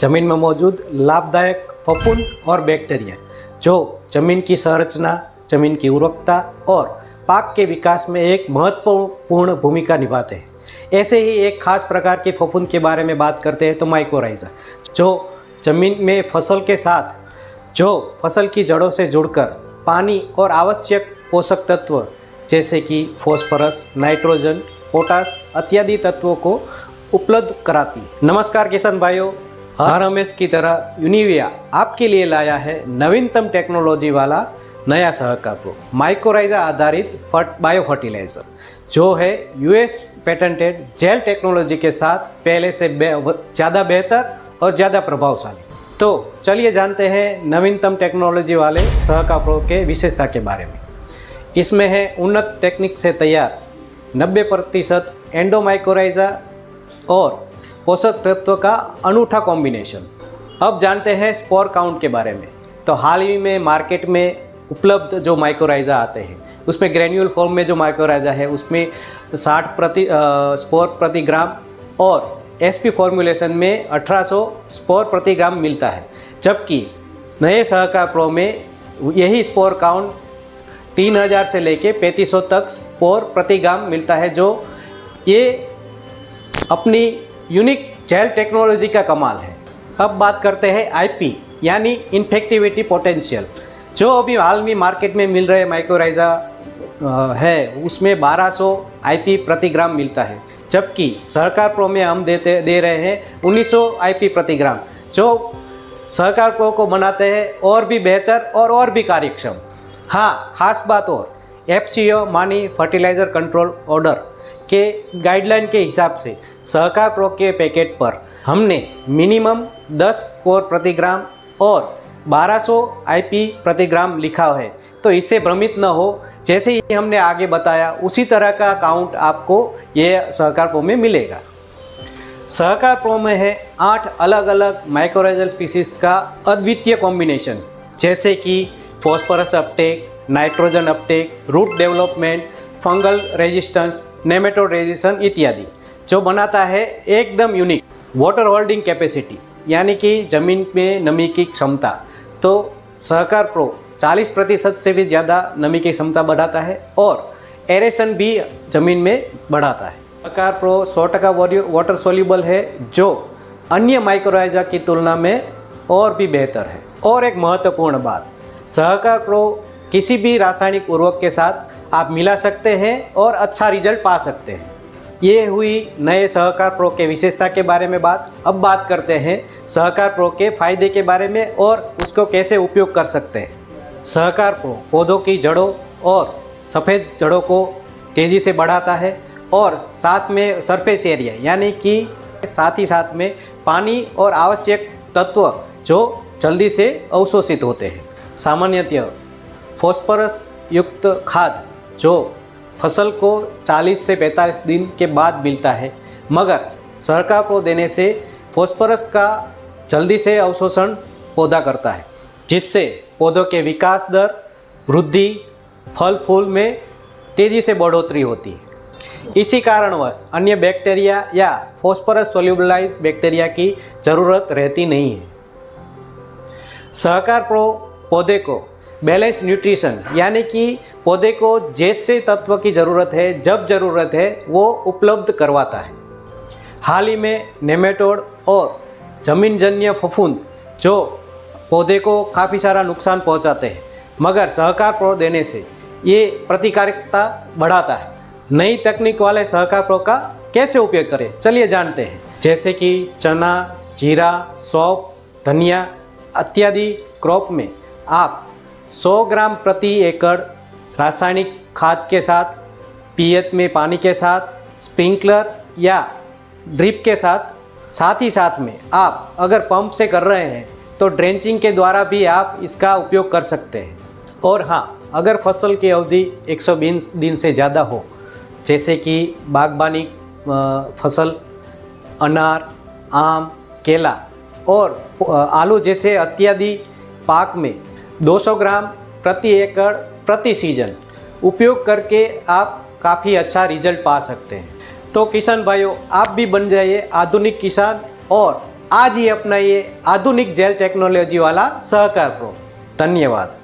जमीन में मौजूद लाभदायक फफूंद और बैक्टीरिया जो जमीन की संरचना, जमीन की उर्वरकता और पाक के विकास में एक महत्वपूर्ण भूमिका निभाते हैं। ऐसे ही एक खास प्रकार के फफूंद के बारे में बात करते हैं तो माइकोराइजा, जो जमीन में फसल की जड़ों से जुड़कर पानी और आवश्यक पोषक तत्व जैसे कि फॉस्फोरस, नाइट्रोजन, पोटास इत्यादि तत्वों को उपलब्ध कराती है। नमस्कार किसान भाइयों, हर हमेश की तरह यूनिविया आपके लिए लाया है नवीनतम टेक्नोलॉजी वाला नया सहकार प्रो माइकोराइजा आधारित बायो फर्टिलाइजर, जो है यूएस पेटेंटेड जेल टेक्नोलॉजी के साथ पहले से ज़्यादा बेहतर और ज़्यादा प्रभावशाली। तो चलिए जानते हैं नवीनतम टेक्नोलॉजी वाले सहकार प्रो के विशेषता के बारे में। इसमें है उन्नत टेक्निक से तैयार 90% एंडोमाइकोराइजा और पोषक तत्व का अनूठा कॉम्बिनेशन। अब जानते हैं स्पोर काउंट के बारे में। तो हाल ही में मार्केट में उपलब्ध जो माइकोराइजा आते हैं उसमें ग्रेन्यूल फॉर्म में जो माइकोराइजा है उसमें 60 स्पोर प्रति ग्राम और एसपी फॉर्मुलेशन में 1800 स्पोर प्रति ग्राम मिलता है, जबकि नए सहकार प्रो में यही स्पोर काउंट 3000 से लेके 3500 तक स्पोर प्रति ग्राम मिलता है, जो ये अपनी यूनिक जेल टेक्नोलॉजी का कमाल है। अब बात करते हैं आईपी यानी इन्फेक्टिविटी पोटेंशियल। जो अभी हाल में मार्केट में मिल रहे माइकोराइजा है उसमें 1200 आईपी प्रति ग्राम मिलता है, जबकि सहकार प्रो में हम दे रहे हैं 1900 आईपी प्रति ग्राम, जो सहकार प्रो को बनाते हैं और भी बेहतर और भी कार्यक्षम। हाँ, खास बात और एफसीओ मानी फर्टिलाइज़र कंट्रोल ऑर्डर के गाइडलाइन के हिसाब से सहकार प्रो के पैकेट पर हमने मिनिमम 10 स्पोर प्रति ग्राम और 1200 आईपी प्रति ग्राम लिखा है। तो इससे भ्रमित न हो, जैसे ही हमने आगे बताया उसी तरह का काउंट आपको ये सहकार प्रो में मिलेगा। सहकार प्रो में है 8 अलग अलग माइकोराइजल स्पीसीज का अद्वितीय कॉम्बिनेशन, जैसे कि phosphorus uptake, nitrogen uptake, root development, fungal resistance, nematode resistance इत्यादि, जो बनाता है एकदम यूनिक वाटर होल्डिंग कैपेसिटी यानी कि ज़मीन में नमी की क्षमता। तो सहकार प्रो 40% से भी ज़्यादा नमी की क्षमता बढ़ाता है और एरेशन भी ज़मीन में बढ़ाता है। सहकार प्रो 100% वाटर सोल्यूबल है, जो अन्य माइकोराइजा की तुलना में और भी बेहतर है। और एक महत्वपूर्ण बात, सहकार प्रो किसी भी रासायनिक उर्वरक के साथ आप मिला सकते हैं और अच्छा रिजल्ट पा सकते हैं। ये हुई नए सहकार प्रो के विशेषता के बारे में बात। अब बात करते हैं सहकार प्रो के फ़ायदे के बारे में और उसको कैसे उपयोग कर सकते हैं। सहकार प्रो पौधों की जड़ों और सफ़ेद जड़ों को तेज़ी से बढ़ाता है और साथ में सरफेस एरिया यानी कि साथ ही साथ में पानी और आवश्यक तत्व जो जल्दी से अवशोषित होते हैं। सामान्यतः फॉस्फोरस युक्त खाद जो फसल को 40 से 45 दिन के बाद मिलता है, मगर सहकार प्रो देने से फॉस्फोरस का जल्दी से अवशोषण पौधा करता है, जिससे पौधों के विकास दर, वृद्धि, फल फूल में तेज़ी से बढ़ोतरी होती है। इसी कारणवश अन्य बैक्टीरिया या फॉस्फोरस सोल्यूबलाइज बैक्टीरिया की ज़रूरत रहती नहीं है। सहकार प्रो पौधे को बैलेंस न्यूट्रिशन यानी कि पौधे को जैसे तत्व की ज़रूरत है, जब ज़रूरत है वो उपलब्ध करवाता है। हाल ही में नेमेटोड और जमीनजन्य फफूंद जो पौधे को काफ़ी सारा नुकसान पहुंचाते हैं, मगर सहकार प्रो देने से ये प्रतिकारकता बढ़ाता है। नई तकनीक वाले सहकार प्रो का कैसे उपयोग करें, चलिए जानते हैं। जैसे कि चना, जीरा, सौंफ, धनिया इत्यादि क्रॉप में आप 100 ग्राम प्रति एकड़ रासायनिक खाद के साथ, पियत में पानी के साथ, स्प्रिंकलर या ड्रिप के साथ ही साथ में आप अगर पंप से कर रहे हैं तो ड्रेंचिंग के द्वारा भी आप इसका उपयोग कर सकते हैं। और हाँ, अगर फसल की अवधि 120 दिन से ज़्यादा हो, जैसे कि बागबानी फसल, अनार, आम, केला और आलू जैसे इत्यादि पाक में 200 ग्राम प्रति एकड़ प्रति सीजन उपयोग करके आप काफ़ी अच्छा रिजल्ट पा सकते हैं। तो किसान भाइयों, आप भी बन जाइए आधुनिक किसान और आज ही अपनाइए आधुनिक जेल टेक्नोलॉजी वाला सहकार प्रो। धन्यवाद।